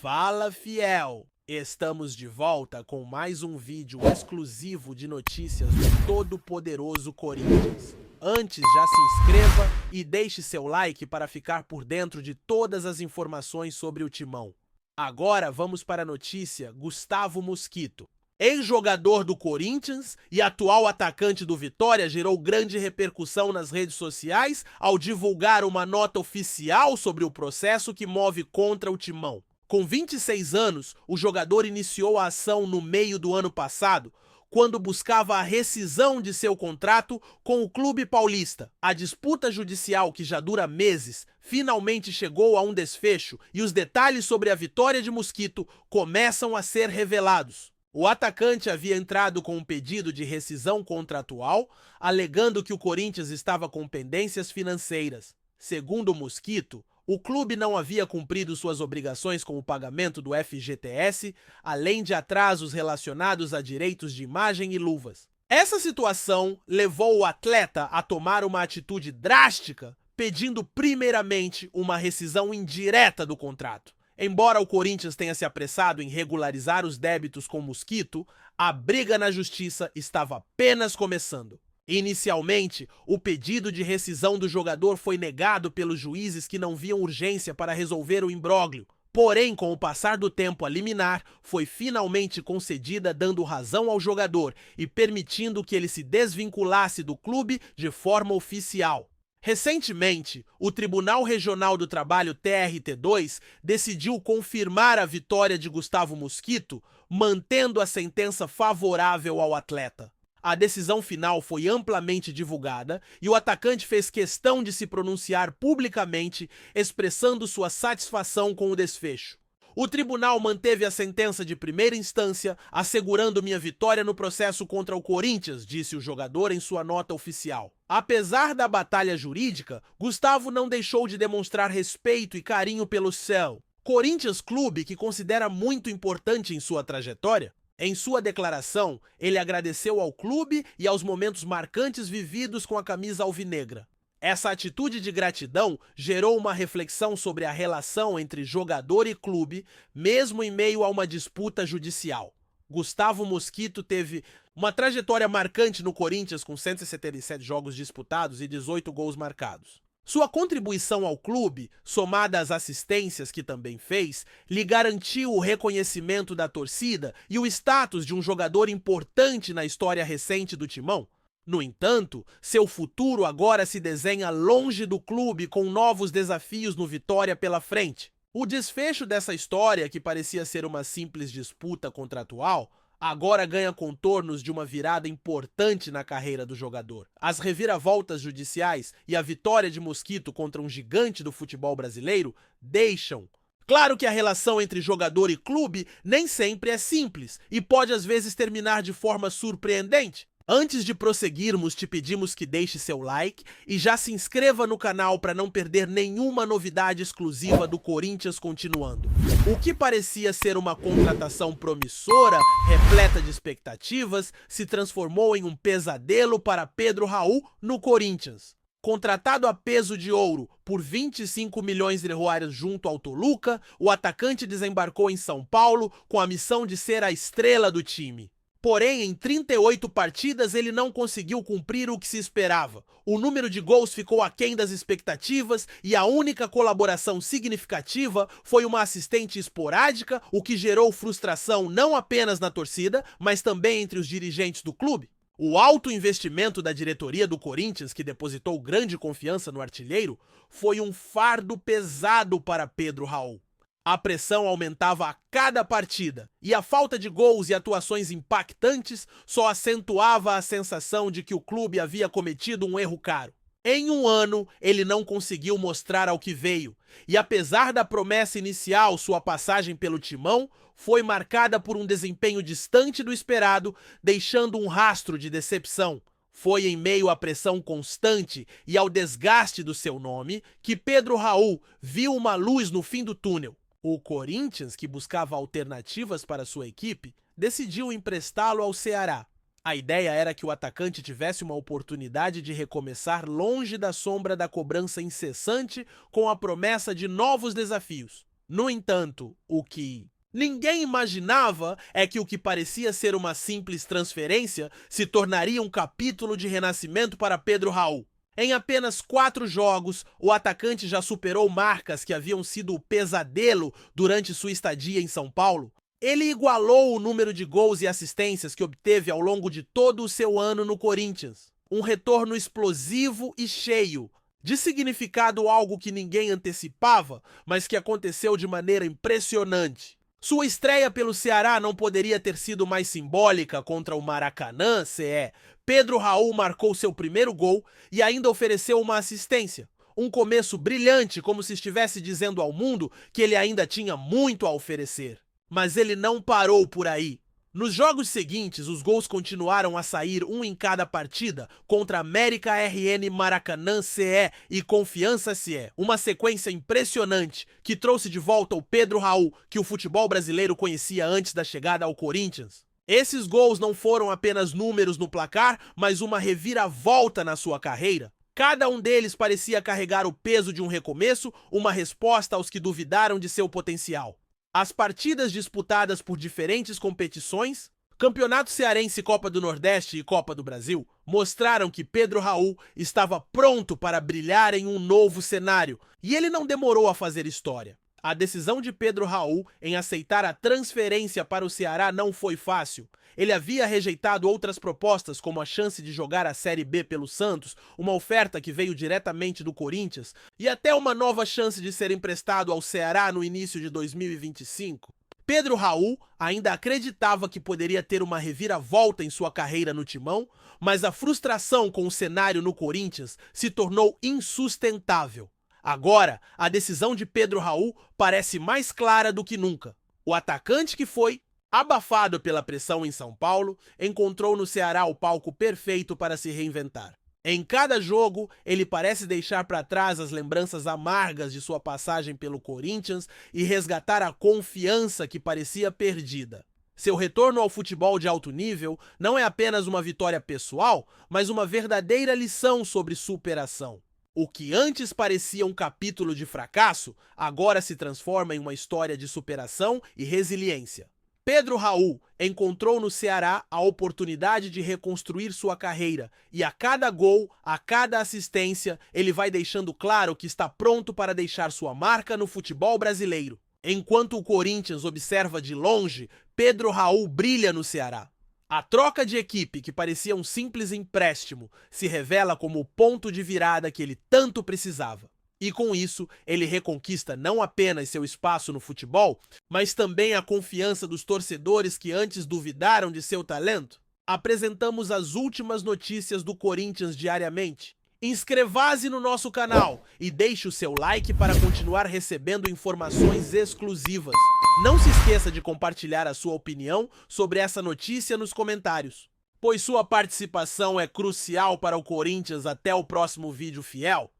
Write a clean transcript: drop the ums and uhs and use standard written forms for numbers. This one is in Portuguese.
Fala, fiel! Estamos de volta com mais um vídeo exclusivo de notícias do todo-poderoso Corinthians. Antes, já se inscreva e deixe seu like para ficar por dentro de todas as informações sobre o Timão. Agora vamos para a notícia Gustavo Mosquito. Ex-jogador do Corinthians e atual atacante do Vitória gerou grande repercussão nas redes sociais ao divulgar uma nota oficial sobre o processo que move contra o Timão. Com 26 anos, o jogador iniciou a ação no meio do ano passado, quando buscava a rescisão de seu contrato com o clube paulista. A disputa judicial, que já dura meses, finalmente chegou a um desfecho e os detalhes sobre a vitória de Mosquito começam a ser revelados. O atacante havia entrado com um pedido de rescisão contratual, alegando que o Corinthians estava com pendências financeiras. Segundo Mosquito, o clube não havia cumprido suas obrigações com o pagamento do FGTS, além de atrasos relacionados a direitos de imagem e luvas. Essa situação levou o atleta a tomar uma atitude drástica, pedindo primeiramente uma rescisão indireta do contrato. Embora o Corinthians tenha se apressado em regularizar os débitos com Mosquito, a briga na justiça estava apenas começando. Inicialmente, o pedido de rescisão do jogador foi negado pelos juízes que não viam urgência para resolver o imbróglio. Porém, com o passar do tempo, a liminar foi finalmente concedida, dando razão ao jogador e permitindo que ele se desvinculasse do clube de forma oficial. Recentemente, o Tribunal Regional do Trabalho TRT2 decidiu confirmar a vitória de Gustavo Mosquito, mantendo a sentença favorável ao atleta. A decisão final foi amplamente divulgada e o atacante fez questão de se pronunciar publicamente, expressando sua satisfação com o desfecho. O tribunal manteve a sentença de primeira instância, assegurando minha vitória no processo contra o Corinthians, disse o jogador em sua nota oficial. Apesar da batalha jurídica, Gustavo não deixou de demonstrar respeito e carinho pelo céu. Corinthians, clube que considera muito importante em sua trajetória. Em sua declaração, ele agradeceu ao clube e aos momentos marcantes vividos com a camisa alvinegra. Essa atitude de gratidão gerou uma reflexão sobre a relação entre jogador e clube, mesmo em meio a uma disputa judicial. Gustavo Mosquito teve uma trajetória marcante no Corinthians com 177 jogos disputados e 18 gols marcados. Sua contribuição ao clube, somada às assistências que também fez, lhe garantiu o reconhecimento da torcida e o status de um jogador importante na história recente do Timão. No entanto, seu futuro agora se desenha longe do clube, com novos desafios no Vitória pela frente. O desfecho dessa história, que parecia ser uma simples disputa contratual, agora ganha contornos de uma virada importante na carreira do jogador. As reviravoltas judiciais e a vitória de Mosquito contra um gigante do futebol brasileiro deixam claro que a relação entre jogador e clube nem sempre é simples e pode às vezes terminar de forma surpreendente. Antes de prosseguirmos, te pedimos que deixe seu like e já se inscreva no canal para não perder nenhuma novidade exclusiva do Corinthians continuando. O que parecia ser uma contratação promissora, repleta de expectativas, se transformou em um pesadelo para Pedro Raul no Corinthians. Contratado a peso de ouro por 25 milhões de reais junto ao Toluca, o atacante desembarcou em São Paulo com a missão de ser a estrela do time. Porém, em 38 partidas, ele não conseguiu cumprir o que se esperava. O número de gols ficou aquém das expectativas e a única colaboração significativa foi uma assistente esporádica, o que gerou frustração não apenas na torcida, mas também entre os dirigentes do clube. O alto investimento da diretoria do Corinthians, que depositou grande confiança no artilheiro, foi um fardo pesado para Pedro Raul. A pressão aumentava a cada partida, e a falta de gols e atuações impactantes só acentuava a sensação de que o clube havia cometido um erro caro. Em um ano, ele não conseguiu mostrar ao que veio, e apesar da promessa inicial, sua passagem pelo Timão foi marcada por um desempenho distante do esperado, deixando um rastro de decepção. Foi em meio à pressão constante e ao desgaste do seu nome que Pedro Raul viu uma luz no fim do túnel. O Corinthians, que buscava alternativas para sua equipe, decidiu emprestá-lo ao Ceará. A ideia era que o atacante tivesse uma oportunidade de recomeçar longe da sombra da cobrança incessante, com a promessa de novos desafios. No entanto, o que ninguém imaginava é que o que parecia ser uma simples transferência se tornaria um capítulo de renascimento para Pedro Raul. Em apenas 4 jogos, o atacante já superou marcas que haviam sido o pesadelo durante sua estadia em São Paulo. Ele igualou o número de gols e assistências que obteve ao longo de todo o seu ano no Corinthians. Um retorno explosivo e cheio, de significado algo que ninguém antecipava, mas que aconteceu de maneira impressionante. Sua estreia pelo Ceará não poderia ter sido mais simbólica contra o Maracanã, CE. Pedro Raul marcou seu primeiro gol e ainda ofereceu uma assistência. Um começo brilhante, como se estivesse dizendo ao mundo que ele ainda tinha muito a oferecer. Mas ele não parou por aí. Nos jogos seguintes, os gols continuaram a sair um em cada partida contra América RN, Maracanã CE e Confiança CE. Uma sequência impressionante que trouxe de volta o Pedro Raul que o futebol brasileiro conhecia antes da chegada ao Corinthians. Esses gols não foram apenas números no placar, mas uma reviravolta na sua carreira. Cada um deles parecia carregar o peso de um recomeço, uma resposta aos que duvidaram de seu potencial. As partidas disputadas por diferentes competições, Campeonato Cearense, Copa do Nordeste e Copa do Brasil, mostraram que Pedro Raul estava pronto para brilhar em um novo cenário, e ele não demorou a fazer história. A decisão de Pedro Raul em aceitar a transferência para o Ceará não foi fácil. Ele havia rejeitado outras propostas, como a chance de jogar a Série B pelo Santos, uma oferta que veio diretamente do Corinthians, e até uma nova chance de ser emprestado ao Ceará no início de 2025. Pedro Raul ainda acreditava que poderia ter uma reviravolta em sua carreira no Timão, mas a frustração com o cenário no Corinthians se tornou insustentável. Agora, a decisão de Pedro Raul parece mais clara do que nunca. O atacante que foi, abafado pela pressão em São Paulo, encontrou no Ceará o palco perfeito para se reinventar. Em cada jogo, ele parece deixar para trás as lembranças amargas de sua passagem pelo Corinthians e resgatar a confiança que parecia perdida. Seu retorno ao futebol de alto nível não é apenas uma vitória pessoal, mas uma verdadeira lição sobre superação. O que antes parecia um capítulo de fracasso, agora se transforma em uma história de superação e resiliência. Pedro Raul encontrou no Ceará a oportunidade de reconstruir sua carreira e a cada gol, a cada assistência, ele vai deixando claro que está pronto para deixar sua marca no futebol brasileiro. Enquanto o Corinthians observa de longe, Pedro Raul brilha no Ceará. A troca de equipe, que parecia um simples empréstimo, se revela como o ponto de virada que ele tanto precisava. E com isso, ele reconquista não apenas seu espaço no futebol, mas também a confiança dos torcedores que antes duvidaram de seu talento. Apresentamos as últimas notícias do Corinthians diariamente. Inscreva-se no nosso canal e deixe o seu like para continuar recebendo informações exclusivas. Não se esqueça de compartilhar a sua opinião sobre essa notícia nos comentários, pois sua participação é crucial para o Corinthians. Até o próximo vídeo fiel.